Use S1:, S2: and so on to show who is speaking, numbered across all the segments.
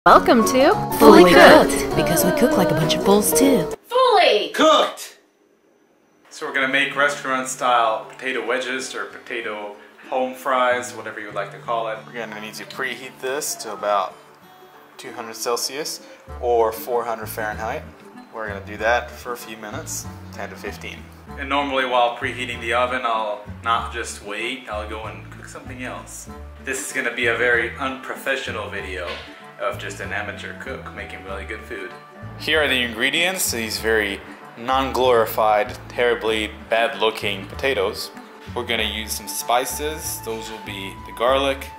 S1: Welcome to
S2: Fully Cooked, because we cook like a bunch of fools too.
S1: Fully
S3: Cooked! So we're gonna make restaurant style potato wedges or potato home fries, whatever you would like to call it. We're gonna need to preheat this to about 200 Celsius or 400 Fahrenheit. We're gonna do that for a few minutes, 10 to 15. And normally while preheating the oven, I'll not just wait, I'll go and cook something else. This is gonna be a very unprofessional video of just an amateur cook making really good food. Here are the ingredients, these very non-glorified, terribly bad-looking potatoes. We're gonna use some spices. Those will be the garlic.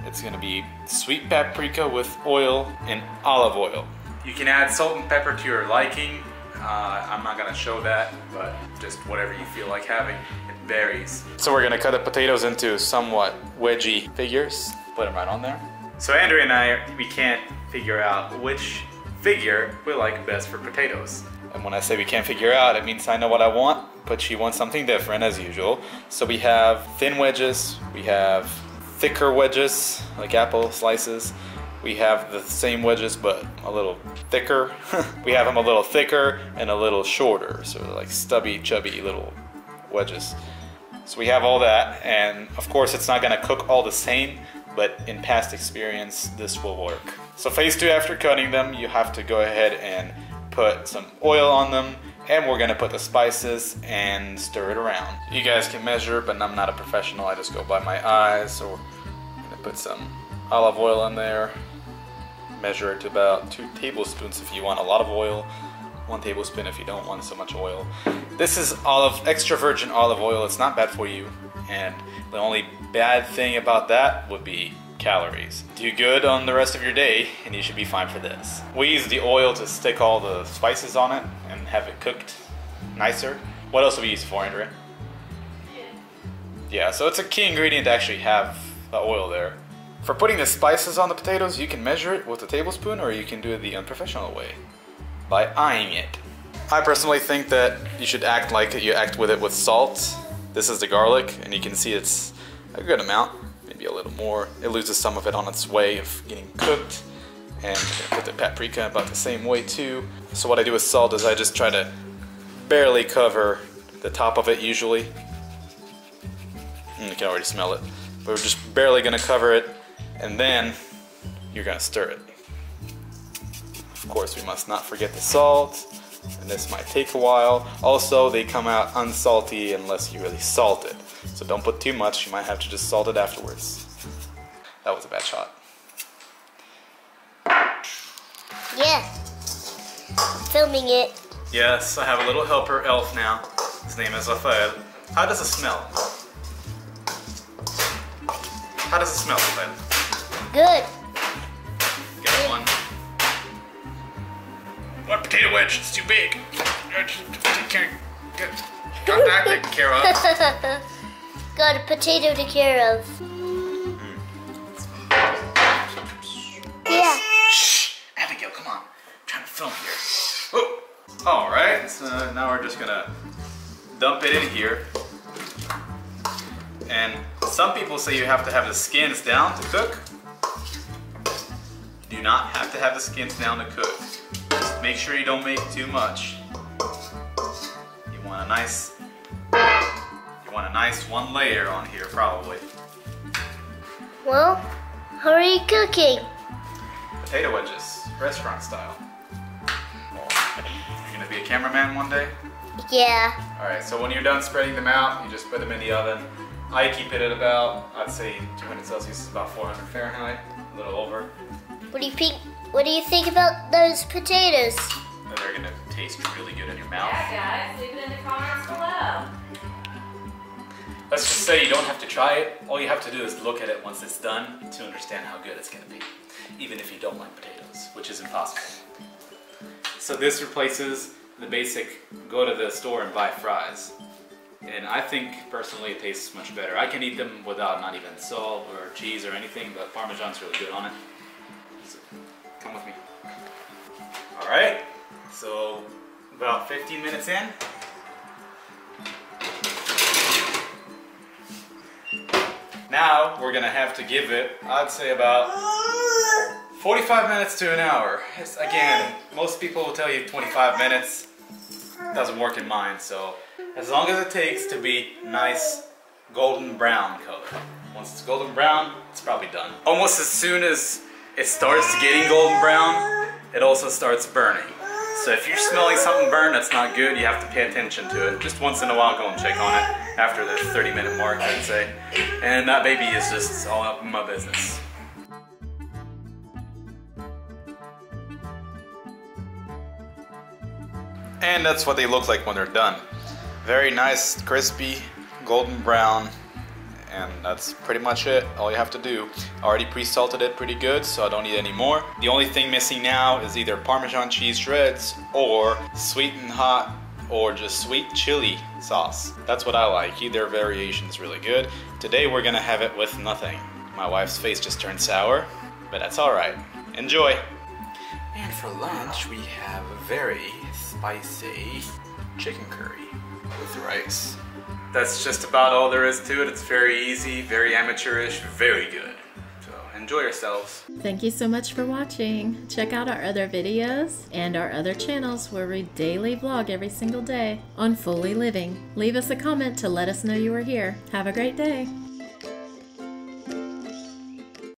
S3: It's gonna be sweet paprika with oil and olive oil. You can add salt and pepper to your liking. I'm not gonna show that, but just whatever you feel like having. It varies. So we're gonna cut the potatoes into somewhat wedgy figures. Put them right on there. So Andrea and I, we can't figure out which figure we like best for potatoes. And when I say we can't figure out, it means I know what I want, but she wants something different as usual. So we have thin wedges, we have thicker wedges, like apple slices. We have the same wedges, but a little thicker. We have them a little thicker and a little shorter, so they're like stubby, chubby little wedges. So we have all that, and of course it's not gonna cook all the same, but in past experience, this will work. So phase 2, after cutting them, you have to go ahead and put some oil on them, and we're gonna put the spices and stir it around. You guys can measure, but I'm not a professional, I just go by my eyes. So we're gonna put some olive oil in there. Measure it to about 2 tablespoons if you want a lot of oil, 1 tablespoon if you don't want so much oil. This is extra virgin olive oil. It's not bad for you, and the only bad thing about that would be calories. Do good on the rest of your day and you should be fine for this. We use the oil to stick all the spices on it and have it cooked nicer. What else do we use it for, Andrea? Yeah, so it's a key ingredient to actually have the oil there. For putting the spices on the potatoes, you can measure it with a tablespoon, or you can do it the unprofessional way by eyeing it. I personally think that you should act like you act with it with salt. This is the garlic, and you can see it's a good amount, maybe a little more. It loses some of it on its way of getting cooked. And I'm gonna put the paprika about the same way too. So what I do with salt is I just try to barely cover the top of it usually. You can already smell it. But we're just barely gonna cover it, and then you're gonna stir it. Of course, we must not forget the salt, and this might take a while. Also, they come out unsalty unless you really salt it. So don't put too much, you might have to just salt it afterwards. That was a bad shot.
S4: Yes, I'm filming it.
S3: Yes, I have a little helper elf now. His name is Rafael. How does it smell? How does it smell, Rafael?
S4: Good.
S3: Get one. One potato wedge, it's too big. Got that taken care of.
S4: Got a potato to care of. Yeah.
S3: Shh! Abigail, come on. I'm trying to film here. Oh. Alright, so now we're just gonna dump it in here. And some people say you have to have the skins down to cook. You do not have to have the skins down to cook. Just make sure you don't make too much. You want a nice one layer on here probably.
S4: Well, how are you cooking?
S3: Potato wedges, restaurant style. You're gonna be a cameraman one day?
S4: Yeah.
S3: Alright, so when you're done spreading them out, you just put them in the oven. I keep it at about, I'd say 200 Celsius is about 400 Fahrenheit, a little over.
S4: What do you think about those potatoes?
S3: They're gonna taste really good in your mouth.
S1: Yeah, guys, leave it in the comments below.
S3: Let's just say you don't have to try it. All you have to do is look at it once it's done to understand how good it's gonna be. Even if you don't like potatoes, which is impossible. So this replaces the basic go to the store and buy fries. And I think personally it tastes much better. I can eat them without not even salt or cheese or anything, but Parmesan's really good on it. So come with me. Alright, so about 15 minutes in. Now we're gonna have to give it, I'd say about 45 minutes to an hour. Again, most people will tell you 25 minutes. Doesn't work in mine, so as long as it takes to be nice golden brown color. Once it's golden brown, it's probably done. Almost as soon as it starts getting golden brown, it also starts burning. So if you're smelling something burn that's not good, you have to pay attention to it. Just once in a while, go and check on it after the 30-minute mark, I'd say. And that baby is just all up in my business. And that's what they look like when they're done. Very nice, crispy, golden brown. And that's pretty much it, all you have to do. I already pre-salted it pretty good, so I don't need any more. The only thing missing now is either Parmesan cheese shreds or sweet and hot or just sweet chili sauce. That's what I like. Either variation is really good. Today we're gonna have it with nothing. My wife's face just turned sour, but that's alright. Enjoy! And for lunch we have a very spicy chicken curry with rice. That's just about all there is to it. It's very easy, very amateurish, very good. So enjoy yourselves.
S5: Thank you so much for watching. Check out our other videos and our other channels where we daily vlog every single day on Fully Living. Leave us a comment to let us know you were here. Have a great day.